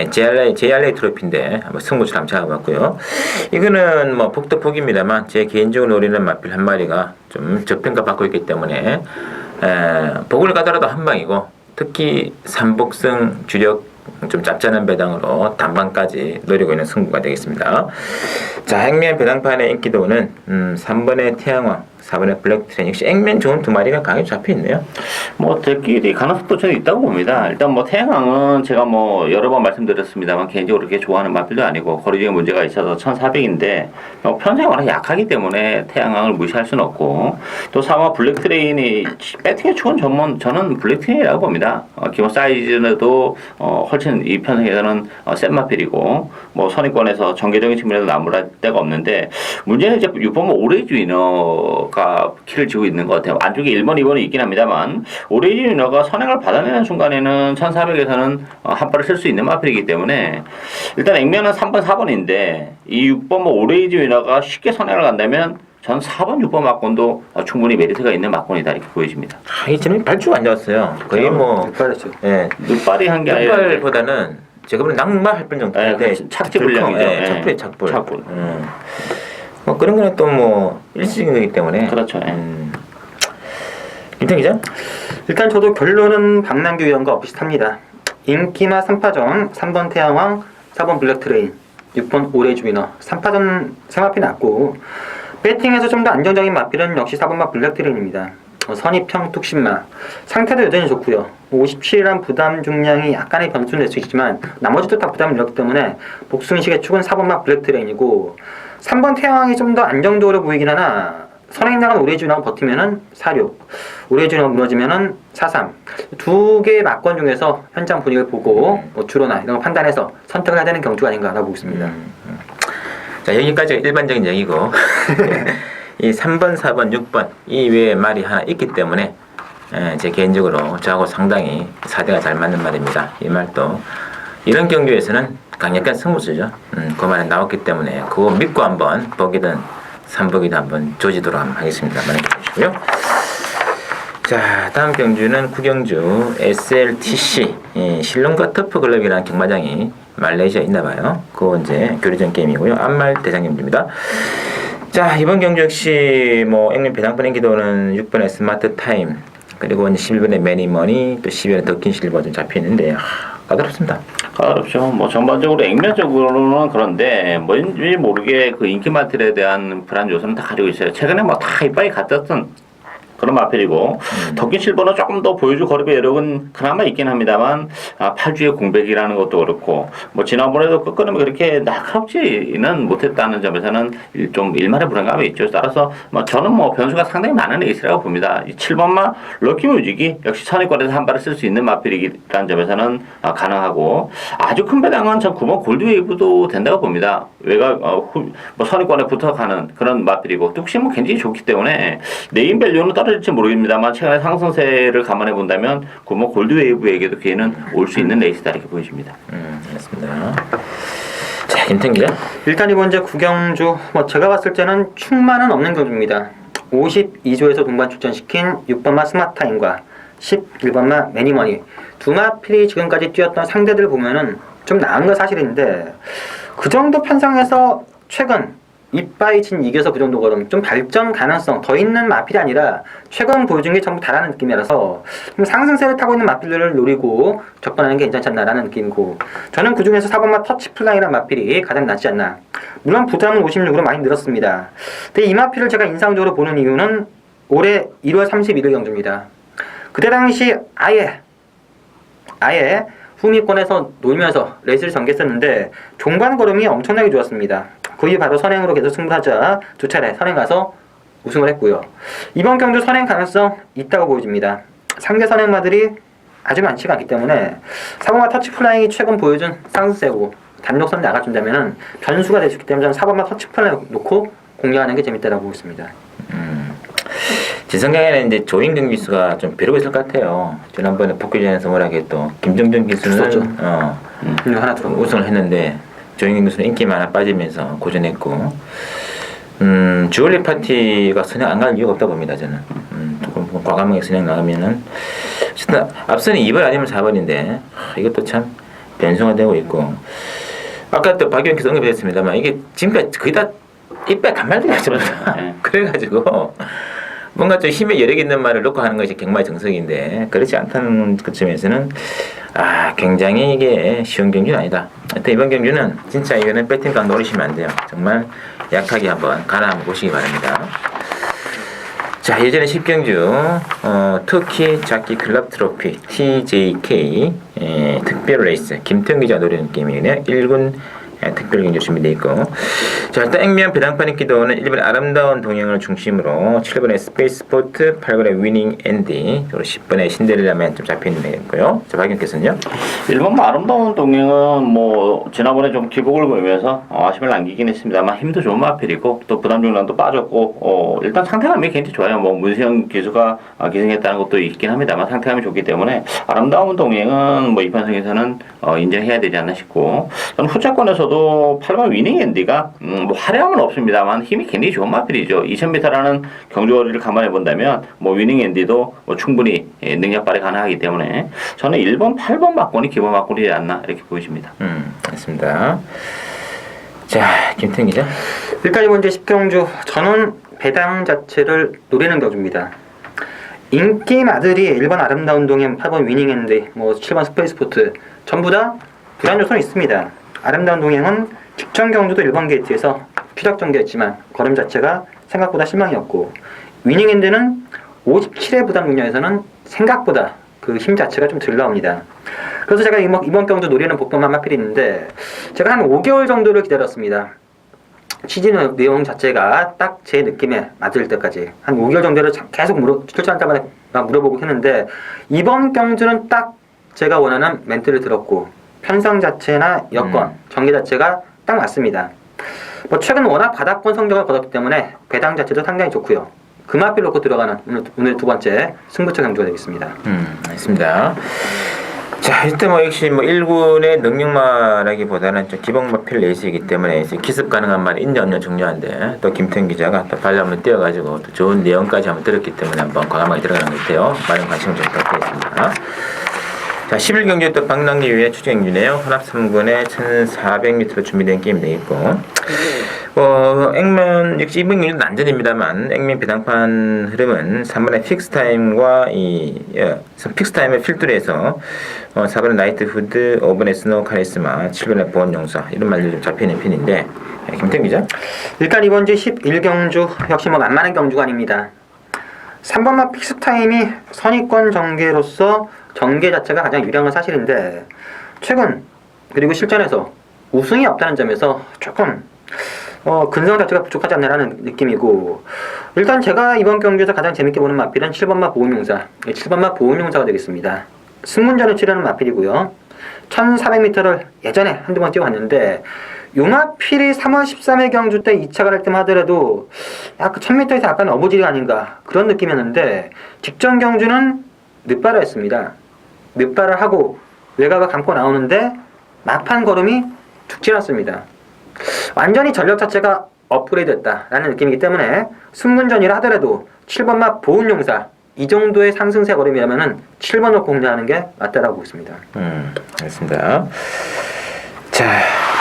JRA 트로피인데 한번 승부처럼 한번 잡아봤고요. 이거는 뭐 폭도 폭입니다만 제 개인적으로 노리는 마필 한 마리가 좀 저평가 받고 있기 때문에 복을 가더라도 한 방이고 특히 삼복승 주력 좀 짭짤한 배당으로 단방까지 노리고 있는 승부가 되겠습니다. 자, 액면 배당판의 인기도는 3번의 태양왕, 4번의 블랙트레인 역시 액면 좋은 두 마리가 강하게 잡혀 있네요. 뭐 들끼리 가능성도 저는 있다고 봅니다. 일단 뭐 태양왕은 제가 뭐 여러 번 말씀드렸습니다만 개인적으로 그렇게 좋아하는 마필도 아니고 거리적인 문제가 있어서 1400인데 편성이 워낙 약하기 때문에 태양왕을 무시할 수는 없고 또 4번 블랙트레인이 배팅의 추운 저는 블랙트레인이라고 봅니다. 기본 사이즈도 훨씬 이 편성에서는 센 마필이고 뭐 선입권에서 전개적인 측면에서 나무랄 데가 없는데 문제는 이제 6번 오레이즈 위너가 키를 쥐고 있는 것 같아요. 안쪽에 1번, 2번이 있긴 합니다만 오레이즈 위너가 선행을 받아내는 순간에는 1400에서는 한 발을 쓸 수 있는 마필이기 때문에 일단 액면은 3번, 4번인데 이 6번 뭐 오레이즈 위너가 쉽게 선행을 간다면 전 4번, 6번 막권도 충분히 메리트가 있는 막권이다 이렇게 보여집니다. 이 지금 발주가 안 좋았어요. 거의 뭐 빨랐죠. 눈발이 한 게 아니라 눈발보다는 제가 보면 낙마할 뻔 정도인데 착지 불량이죠. 착불. 뭐 그런 거는 또 뭐 일시적이기 때문에 그렇죠. 김태 기자? 일단 저도 결론은 박남규 위원과 비슷합니다. 인기마 3파전 3번 태양왕, 4번 블랙트레인, 6번 오레이즈 위너 3파전 생마필이 났고 배팅에서 좀 더 안정적인 마필은 역시 4번마 블랙트레인입니다. 선입형 툭신마 상태도 여전히 좋고요. 57이란 부담 중량이 약간의 변수는 될 수 있지만 나머지도 다 부담을 늘었기 때문에 복숭이식의 축은 4번마 블랙트레인이고 3번 태양왕이 좀 더 안정적으로 보이긴 하나 선행 나간 오레이즈 위너가 버티면은 46, 오레이즈 위너가 무너지면은 43. 두 개의 막권 중에서 현장 분위기를 보고 뭐 주로나 이런 걸 판단해서 선택을 해야 되는 경주가 아닌가라고 보고 있습니다. 자, 여기까지가 일반적인 얘기고 이 3번, 4번, 6번 이 외에 말이 하나 있기 때문에 제 개인적으로 저하고 상당히 사대가 잘 맞는 말입니다. 이 말도 이런 경주에서는 강력한 승부수죠. 그 말이 나왔기 때문에 그거 믿고 한번 보기든 3보기든 한번 조지도록 한번 하겠습니다. 많이 해주시고요. 자, 다음 경주는 구경주 SLTC 실론과 터프클럽이라는 경마장이 말레이시아에 있나봐요. 그거 이제 교류전 게임이고요. 암말 대상 경주입니다. 자, 이번 경주 역시 뭐 액면 배당판 인기도는 6번의 스마트 타임 그리고 이제 11번의 매니머니 또 12번의 더킨 실버 좀 잡혀 있는데 까다롭습니다. 까다롭죠. 뭐 전반적으로 액면적으로는 그런데 뭔지 모르게 그 인기 마틀에 대한 불안 요소는 다 가지고 있어요. 최근에 뭐 다 이빨이 갔었던 그런 마필이고 더킨 실버는 조금 더 보여줄 거리의 여력은 그나마 있긴 합니다만 8주의 공백이라는 것도 그렇고 뭐 지난번에도 끝끊으면 그렇게 날카롭지는 못했다는 점에서는 좀 일말의 불안감이 있죠. 따라서 뭐 저는 뭐 변수가 상당히 많은 에이스라고 봅니다. 이 7번마 럭키뮤직이 역시 선입권에서 한 발을 쓸 수 있는 마필이라는 점에서는 가능하고 아주 큰 배당은 전 9번 골드웨이브도 된다고 봅니다. 외곽 뭐 선입권에 붙어가는 그런 마필이고 뚝심 뭐 굉장히 좋기 때문에 네임 밸류는 떨어질지 모르겠습니다만 최근에 상승세를 감안해 본다면 구모 골드웨이브에게도 기회는 올 수 있는 레이스다 이렇게 보여집니다. 알겠습니다. 자, 김태 기자. 일단 이번 이제 구경주 뭐 제가 봤을 때는 충만은 없는 경주입니다. 52조에서 동반 출전시킨 6번마 스마트타임과 11번마 매니머니 두 마필이 지금까지 뛰었던 상대들 보면은 좀 나은 건 사실인데 그 정도 편성에서 최근 이빠이진 이겨서 그 정도 걸음 좀 발전 가능성 더 있는 마필이 아니라 최근 보여준 게 전부 다라는 느낌이라서 좀 상승세를 타고 있는 마필들을 노리고 접근하는 게 괜찮지 않나라는 느낌이고 저는 그 중에서 4번마 터치플라이라는 마필이 가장 낫지 않나. 물론 부담은 56으로 많이 늘었습니다. 근데 이 마필을 제가 인상적으로 보는 이유는 올해 1월 31일 경주입니다. 그때 당시 아예 후미권에서 놀면서 레이스를 전개했었는데 종반 걸음이 엄청나게 좋았습니다. 거의 바로 선행으로 계속 승부하자 두 차례 선행 가서 우승을 했고요. 이번 경주 선행 가능성 있다고 보여집니다. 상대 선행마들이 아주 많지가 않기 때문에 4번마 터치플라잉이 최근 보여준 상승세고 단독선 나가준다면 변수가 될 수 있기 때문에 저는 4번마 터치플라잉 놓고 공략하는 게 재밌다고 보고 있습니다. 제 생각에는 이제 조인경 기수가 좀 벼르고 있을 것 같아요. 지난번에 복귀전에서 워낙에 또 김정준 기수는 하나 들어 우승을 했는데 조인경 기수는 인기만 하나 빠지면서 고전했고 주얼리 파티가 선행 안 갈 이유가 없다고 봅니다. 저는 조금 과감하게 선행 나가면은 앞선이 2번 아니면 4번인데 이것도 참 변수가 되고 있고 아까 또 박 의원께서 언급했습니다만 이게 지금까지 거의 다 이빨 간말들이 하잖아. 그래가지고 뭔가 좀 힘에 여력 있는 말을 놓고 하는 것이 경마의 정석인데 그렇지 않다는 그 점에서는 굉장히 이게 쉬운 경주는 아니다. 하여튼 이번 경주는 진짜 이거는 배팅감 노리시면 안 돼요. 정말 약하게 한번 가라 한번 보시기 바랍니다. 자, 예전에 10경주 터키 자키 클럽 트로피 TJK 특별 레이스 김태형 기자 노리는 게임이네요. 1군 특별 경주 준비되어 있고 자, 일단 액면 배당판 인기도는 1번의 아름다운 동행을 중심으로 7번의 스페이스포트 8번의 위닝 앤디 그리고 10번의 신데렐라맨 좀 잡혀있는 되겠고요. 자, 박영께서는요? 1번 아름다운 동행은 뭐 지난번에 좀 기복을 보이면서 아쉬움을 남기긴 했습니다만 힘도 좋은 마필이고 또 부담 중량도 빠졌고 일단 상태감이 굉장히 좋아요. 뭐 문세영 기수가 기승했다는 것도 있긴 합니다만 상태감이 좋기 때문에 아름다운 동행은 뭐 이 편성에서는 인정해야 되지 않나 싶고 저는 후차권에서도 8번 위닝 앤디가 뭐 화려함은 없습니다만 힘이 굉장히 좋은 마필이죠. 2000m라는 경주거리를 감안해 본다면 뭐 위닝 앤디도 뭐 충분히 능력 발휘 가능하기 때문에 저는 1번, 8번 막권이 기본 막권이지 않나 이렇게 보여집니다. 알겠습니다. 자, 김태형 기자. 일단 이번 이제 10경주 저는 배당 자체를 노리는 경주입니다. 인기 마들이 1번 아름다운 동행, 8번 위닝앤디, 뭐 7번 스페이스포트 전부 다 불안 요소는 있습니다. 아름다운 동행은 직전 경주도 1번 게이트에서 추적 전개했지만 걸음 자체가 생각보다 실망이었고 위닝핸드는 57회 부담 중량에서는 생각보다 그 힘 자체가 좀 덜 나옵니다. 그래서 제가 이번 경주 노리는 복동만 마필이 있는데 제가 한 5개월 정도를 기다렸습니다. 시즌 내용 자체가 딱 제 느낌에 맞을 때까지 한 5개월 정도를 계속 출전할 때마다 물어보고 했는데 이번 경주는 딱 제가 원하는 멘트를 들었고 편성 자체나 여건, 전개 자체가 딱 맞습니다. 뭐 최근 워낙 바닥권 성적을 거뒀기 때문에 배당 자체도 상당히 좋고요. 그 마필 놓고 들어가는 오늘 두 번째 승부처 경주가 되겠습니다. 알겠습니다. 자, 일단 뭐 역시 뭐 1군의 능력마라기보다는 좀 기본 마필 레이스이기 때문에 기습 가능한 말이 있냐 없냐 중요한데 또 김태형 기자가 또 발로 한번 뛰어가지고 또 좋은 내용까지 한번 들었기 때문에 한번 과감하게 들어가는 것 같아요. 많은 관심을 좀 부탁드리겠습니다. 자, 11경주 또 방랑기 위해 추진경주네요. 혼합 3군에 1400m로 준비된 게임 되겠고 액면 역시 이번 경주도 난전입니다만 액면 배당판 흐름은 3번의 픽스타임과 픽스타임의 필두에서 4번의 나이트 후드, 5번의 스노우 카리스마, 7번의 보온 용사 이런 말들이 좀 잡혀있는 편인데 김태형 기자? 일단 이번 주 11경주 역시 뭐 만만한 경주가 아닙니다. 3번마 픽스타임이 선의권 전개로서 전개 자체가 가장 유리한 건 사실인데 최근 그리고 실전에서 우승이 없다는 점에서 조금 근성 자체가 부족하지 않나라는 느낌이고 일단 제가 이번 경기에서 가장 재밌게 보는 마필은 7번마 보험용사 7번마 보험용사가 되겠습니다. 승문전을 치르는 마필이고요. 1400m를 예전에 한두 번 뛰어왔는데 요 마필이 3월 13일 경주 때 2차가 할 때만 하더라도 약간 1000m에서 약간 어부질이 아닌가 그런 느낌이었는데 직전 경주는 늦발을 했습니다. 늦발을 하고 외곽을 감고 나오는데 막판 걸음이 죽지 않았습니다. 완전히 전력 자체가 업그레이드 됐다라는 느낌이기 때문에 승문전이라 하더라도 7번마 보훈용사 이 정도의 상승세 걸음이라면은 7번을 공략하는 게 맞다라고 보고 있습니다. 알겠습니다. 자,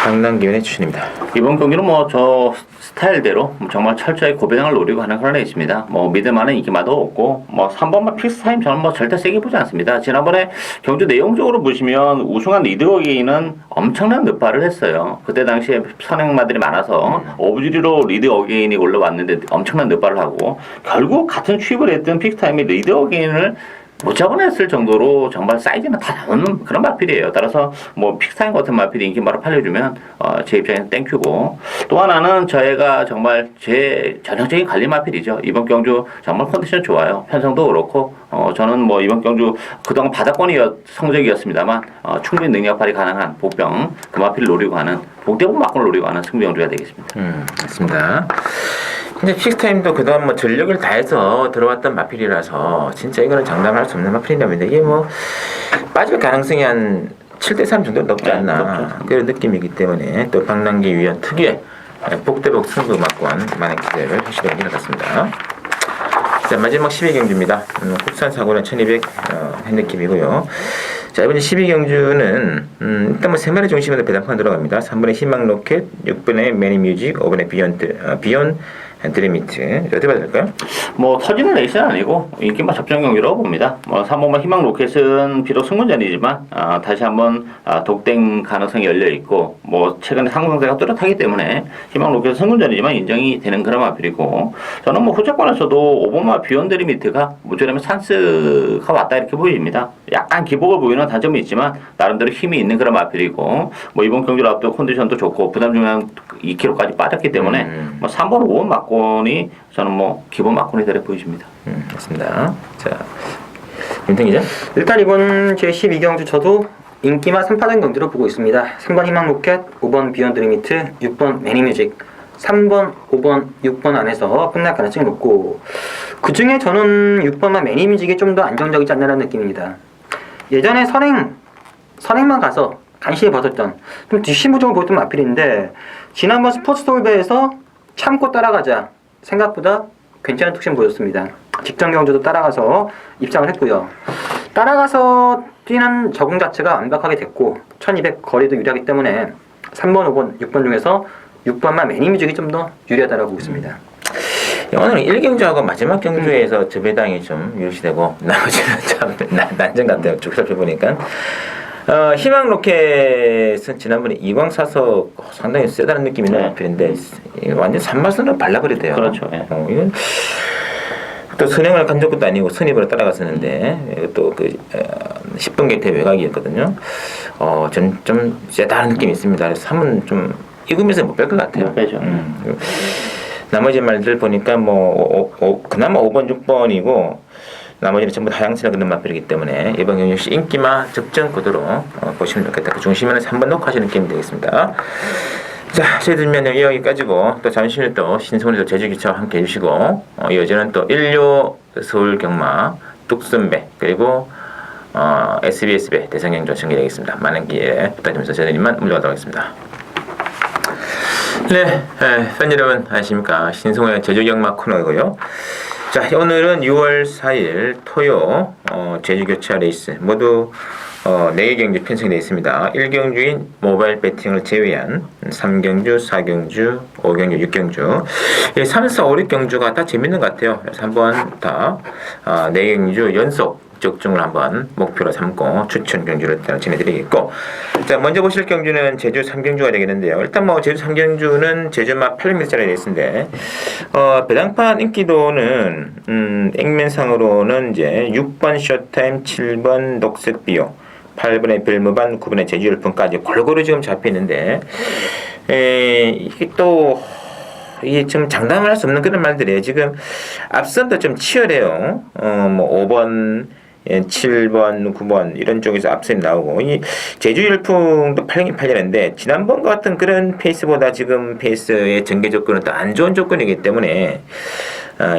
강남기원의 추천입니다. 이번 경기는 뭐 저 스타일대로 정말 철저히 고배당을 노리고 하는 그런 레이스입니다. 뭐 믿을만한 인기마도 없고 뭐 3번만 픽스타임 저는 뭐 절대 세게 보지 않습니다. 지난번에 경주 내용적으로 보시면 우승한 리드어게인은 엄청난 늑발을 했어요. 그때 당시에 선행마들이 많아서 오브주리로 리드어게인이 올라왔는데 엄청난 늑발을 하고 결국 같은 취입을 했던 픽스타임이 리드어게인을 못 잡아냈을 정도로 정말 사이즈는 다 나오는 그런 마필이에요. 따라서 뭐 픽스타임 같은 마필이 인기마로 팔려주면 제 입장에는 땡큐고, 또 하나는 저희가 정말 제 전형적인 관리 마필이죠. 이번 경주 정말 컨디션 좋아요. 편성도 그렇고 저는 뭐 이번 경주 그동안 바닥권이 성적이었습니다만 충분히 능력 발휘 가능한 복병 그 마필을 노리고 하는 복대복 막권을 노리고 하는 승부 경주가 되겠습니다. 맞습니다. 근데 픽스타임도 그동안 뭐 전력을 다해서 들어왔던 마필이라서 진짜 이거는 장담할 수 없는 마필이랍니다. 이게 뭐 빠질 가능성이 한 7대3 정도 높지 않나 그런 느낌이기 때문에 또 박남기 위원 특유의 복대복 승부 막권 만행 기대를 하시도록 것 같습니다. 자, 마지막 12경주입니다. 국산 사고는 1200 핸드킵이고요. 자, 이번에 12경주는 일단 뭐 3마리 중심으로 배당판 들어갑니다. 3번에 희망 로켓, 6번에 매니뮤직, 5번에 비욘 드림미트. 어떻게 봐야 될까요? 뭐 터지는 레이스는 아니고 인기만 접전 경기라고 봅니다. 뭐 3번만 희망 로켓은 비록 승문전이지만 다시 한번 독땡 가능성이 열려 있고, 뭐 최근에 상승세가 뚜렷하기 때문에 희망 로켓은 승문전이지만 인정이 되는 그런 마필이고, 저는 뭐 후차권에서도 5번만 비욘 드림미트가 모처럼 찬스가 왔다 이렇게 보입니다. 약간 기복을 보이는 단점이 있지만 나름대로 힘이 있는 그런 마필이고, 뭐 이번 경기를 앞두고 컨디션도 좋고 부담 중량 2kg까지 빠졌기 때문에 뭐 3번, 5번 막권이 저는 뭐 기본 막권이 되려 보이십니다. 맞습니다. 자, 윤택 기자. 일단 이번 제12경주 저도 인기만 3파전 경주로 보고 있습니다. 3번 희망 로켓, 5번 비욘드 리미트, 6번 매니뮤직, 3번, 5번, 6번 안에서 끝날 가능성이 높고, 그 중에 저는 6번만 매니뮤직이 좀 더 안정적이지 않나라는 느낌입니다. 예전에 선행만 가서 간신히 벗었던 좀 뒷심부적으로 보였던 마필인데, 지난번 스포츠 돌배에서 참고 따라가자 생각보다 괜찮은 특징 보였습니다. 직전 경주도 따라가서 입장을 했고요. 따라가서 뛰는 적응 자체가 완벽하게 됐고 1200 거리도 유리하기 때문에 3번, 5번, 6번 중에서 6번만 매니뮤직이 좀 더 유리하다고 보고 있습니다. 오늘은 1경주하고 마지막 경주에서 저배당이 좀 유리시되고 나머지는 참 난전 같아요. 쭉 살펴보니까. 희망 로켓은 지난번에 이광 사서 상당히 세다는 느낌이 나는 마필인데 완전 산마선으로 발라버리대요. 그렇죠. 예. 이건 또 선행을 간 적도 아니고 선입으로 따라갔었는데 또그 10분 게이트 외곽이었거든요. 좀 세다는 느낌이 있습니다. 그래서 3은 좀 익으면서 못 뺄 것 같아요. 못 빼죠. 나머지 말들 보니까 그나마 5번, 6번이고 나머지는 전부 다 하향세가 그런 마필이기 때문에 이번 경기 역시 인기마 적정 구도로 보시면 좋겠다. 그 중심에는 3번 놓고 하시는 게임이 되겠습니다. 자, 저희들면 여기까지고 또 잠시 후에 또 신성훈에서 제주기차와 함께 해주시고 이어지는 또 인류 서울경마 뚝선배 그리고 SBS배 대성경주 전개되겠습니다. 많은 기회 부탁드리면서 저희는 이만 물러가도록 하겠습니다. 네, 팬 여러분 안녕하십니까. 신성훈의 제주경마 코너이고요. 자, 오늘은 6월 4일 토요 제주교차 레이스 모두 4개 경주 편성이 되어 있습니다. 1경주인 모바일 배팅을 제외한 3경주, 4경주, 5경주, 6경주 3, 4, 5, 6경주가 다 재밌는 것 같아요. 그래서 한번 다 4경주 연속 적중을 한번 목표로 삼고 추천 경주를 진행드리겠고, 자, 먼저 보실 경주는 제주 3경주가 되겠는데요. 일단 뭐 제주 3경주는 제주마 800m짜리 레이스인데 배당판 인기도는 액면상으로는 이제 6번 쇼타임, 7번 녹색비오, 8번의 별무반, 9번의 제주열풍까지 골고루 지금 잡히는데 이게 또 이게 좀 장담을 할 수 없는 그런 말들이에요. 지금 앞선도 좀 치열해요. 뭐 5번, 7번, 9번 이런 쪽에서 앞선이 나오고 이 제주열풍도 팔리긴 팔리는데 지난번과 같은 그런 페이스보다 지금 페이스의 전개 조건은 또 안 좋은 조건이기 때문에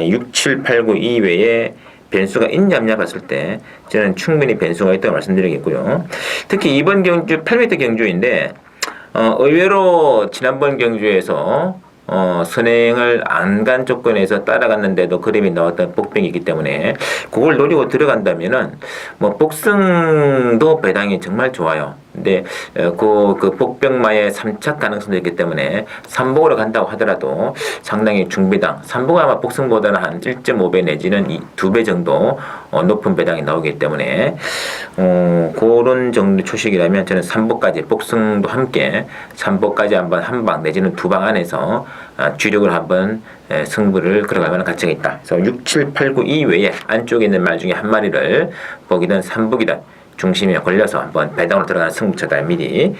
6, 7, 8, 9 이외에 변수가 있냐 없냐 봤을 때 저는 충분히 변수가 있다고 말씀드리겠고요. 특히 이번 경주 8m 경주인데 의외로 지난번 경주에서 선행을 안 간 조건에서 따라갔는데도 그림이 나왔던 복병이기 때문에 그걸 노리고 들어간다면은 뭐 복승도 배당이 정말 좋아요. 근데 그 복병마의 3착 가능성도 있기 때문에 삼복으로 간다고 하더라도 상당히 중배당, 삼복은 아마 복승보다는 한 1.5배 내지는 2배 정도 높은 배당이 나오기 때문에 그런 정도 초식이라면 저는 삼복까지 복승도 함께 삼복까지 한번 한 방 내지는 두 방 안에서 주력을 한번 승부를 걸어갈 만한 가치가 있다. 그래서 6, 7, 8, 9 이외에 안쪽에 있는 말 중에 한 마리를 복이든 삼복이든 중심에 걸려서 한번 배당으로 들어가는 승부처다. 미리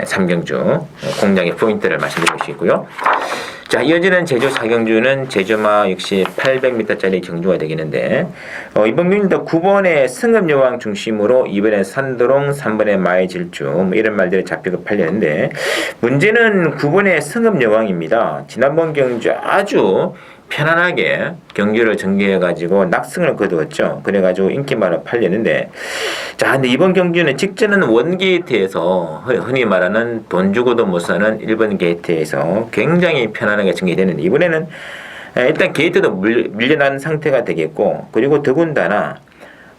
삼경주 공략의 포인트를 말씀드리고 싶고요. 자, 이어지는 제주 4경주는 제주마 역시 800m짜리 경주가 되겠는데 이번 경주도 9번의 승업여왕 중심으로 2번에 산도롱, 3번에 마의질주 뭐 이런 말들이 잡히고 팔렸는데 문제는 9번의 승업여왕입니다. 지난번 경주 아주 편안하게 경주를 전개해가지고 낙승을 거두었죠. 그래가지고 인기만을 팔렸는데, 자, 근데 이번 경주는 직전은 원게이트에서 흔히 말하는 돈 주고도 못 사는 1번 게이트에서 굉장히 편안하게 전개되는데, 이번에는 일단 게이트도 밀려난 상태가 되겠고, 그리고 더군다나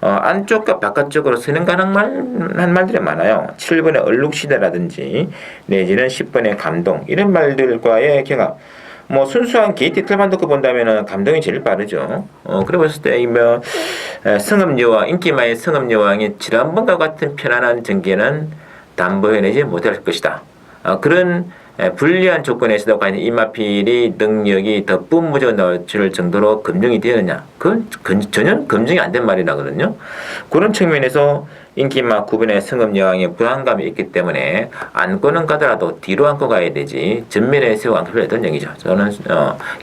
안쪽과 바깥쪽으로 선행 가능한 말들이 많아요. 7번의 얼룩시대라든지 내지는 10번의 감동 이런 말들과의 경합. 뭐 순수한 게이트 틀만 놓고 본다면은 감동이 제일 빠르죠. 그래 봤을 때 이면 승업여왕 인기마의 승업여왕이 지난번과 같은 편안한 전개는 담보해내지 못할 것이다. 그런 불리한 조건에서도 과연 이 마필이 능력이 더 뿜어져 나올 정도로 검증이 되느냐? 그건 전혀 검증이 안 된 말이라거든요. 그런 측면에서 인기마 9번의 승업여왕에 불안감이 있기 때문에 안고는 가더라도 뒤로 안고 가야 되지 전면에 세워 안고 필요했던 얘기죠. 저는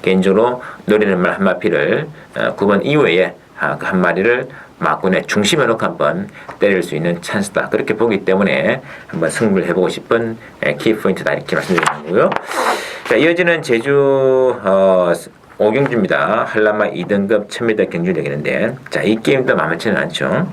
개인적으로 노리는 말 한 마필을 9번 이후에 한 마리를 마군의 중심에 놓고 한번 때릴 수 있는 찬스다. 그렇게 보기 때문에 한번 승부를 해보고 싶은 키포인트다. 이렇게 말씀드리는 거고요. 자, 이어지는 제주 5경주입니다. 한라마 2등급 1000m 경주 되겠는데, 자, 이 게임도 만만치는 않죠.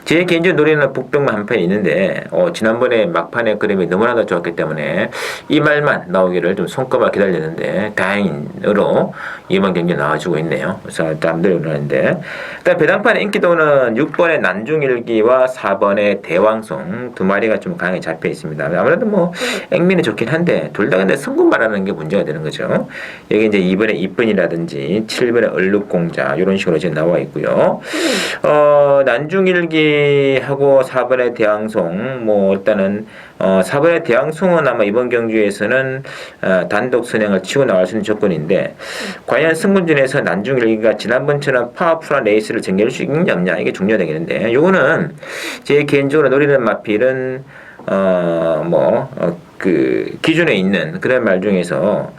제 개인적으로 노래는 북병만 한 편이 있는데 지난번에 막판에 그림이 너무나도 좋았기 때문에 이 말만 나오기를 좀 손꼽아 기다렸는데 다행으로 이번 경기 나와주고 있네요. 그래서 남들이 그러는데 일단 배당판의 인기도는 6번의 난중일기와 4번의 대왕송 두 마리가 좀 강하게 잡혀 있습니다. 아무래도 뭐 액면이 좋긴 한데 둘 다 근데 성분 말하는 게 문제가 되는 거죠. 여기 이제 2번의 이쁜이라든지 7번의 얼룩공자 이런 식으로 지금 나와 있고요. 난중일기 하고 4번의 대왕송 뭐 일단은 4번의 대왕송은 아마 이번 경주에서는 단독 선행을 치고 나갈 수 있는 조건인데 과연 승분전에서 난중일기가 지난번처럼 파워풀한 레이스를 전개할 수 있느냐 없냐 이게 중요하겠는데 요거는 제 개인적으로 노리는 마필은 그 기존에 있는 그런 말 중에서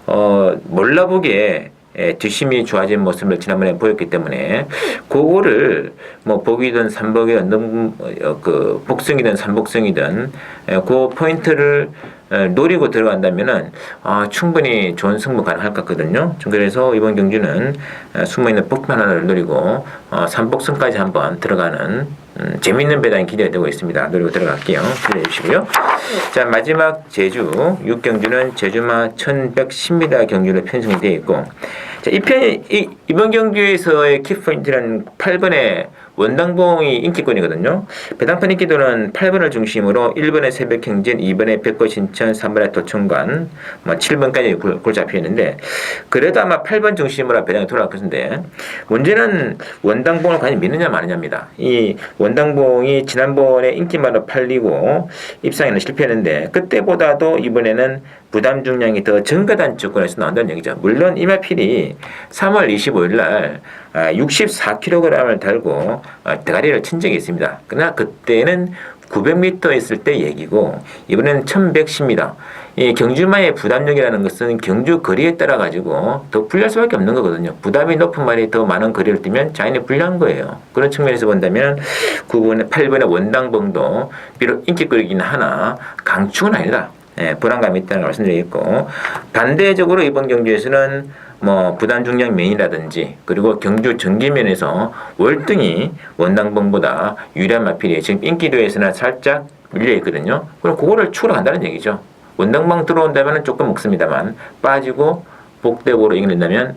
몰라보기에 뒷심이 좋아진 모습을 지난번에 보였기 때문에 그거를 뭐 복이든 삼복이든 그 복승이든 삼복승이든 그 포인트를 노리고 들어간다면은 충분히 좋은 승부 가능할 것 같거든요. 그래서 이번 경주는 숨어있는 복판 하나를 노리고 삼복승까지 한번 들어가는 재밌는 배당이 기대되고 있습니다. 노리고 들어갈게요. 기대해 주시고요. 자, 마지막 제주 6경주는 제주마 1110m 경주로 편성이 되어 있고 자, 이번 경주에서의 키포인트는 8번의 원당봉이 인기권이거든요. 배당판 인기도는 8번을 중심으로 1번의 새벽행진, 2번의 백거신천, 3번의 도청관, 7번까지 골 잡혀 있는데 그래도 아마 8번 중심으로 배당이 돌아갈 것인데 문제는 원당봉을 과연 믿느냐 마느냐입니다. 이 원당봉이 지난번에 인기마로 팔리고 입상에는 실패했는데 그때보다도 이번에는 부담 중량이 더 증가된 조건에서 나온다는 얘기죠. 물론 이마필이 3월 25일 날 64kg을 달고 대가리를 친 적이 있습니다. 그러나 그때는 900m 있을 때 얘기고 이번에는 1110입니다. 이 경주마의 부담력이라는 것은 경주 거리에 따라 가지고 더 불리할 수밖에 없는 거거든요. 부담이 높은 말이 더 많은 거리를 뛰면 자연히 불리한 거예요. 그런 측면에서 본다면 9번의 8번의 원당봉도 비록 인기거리긴 하나 강축은 아니다. 불안감이 있다는 걸 말씀드리겠고 반대적으로 이번 경주에서는 부담 중량 면이라든지 그리고 경주 전기면에서 월등히 원당봉보다 유리한 마필이 지금 인기도에서는 살짝 밀려 있거든요. 그럼 그거를 추가로 간다는 얘기죠. 원당방 들어온다면 조금 먹습니다만 빠지고 복대고로 이겨낸다면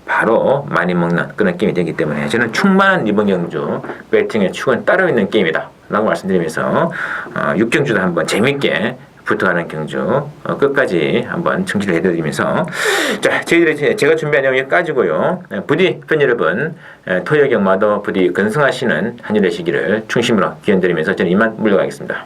바로 많이 먹는 그런 게임이 되기 때문에 저는 충만한 이번 경주 배팅의 축은 따로 있는 게임이다 라고 말씀드리면서 6경주도 한번 재밌게 붙어가는 경주 끝까지 한번 청취를 해드리면서 자 저희들이 제가 준비한 내용이 여기까지고요. 부디 팬 여러분 토요 경마도 부디 건승하시는 한 주 되시기를 충심으로 기원드리면서 저는 이만 물러가겠습니다.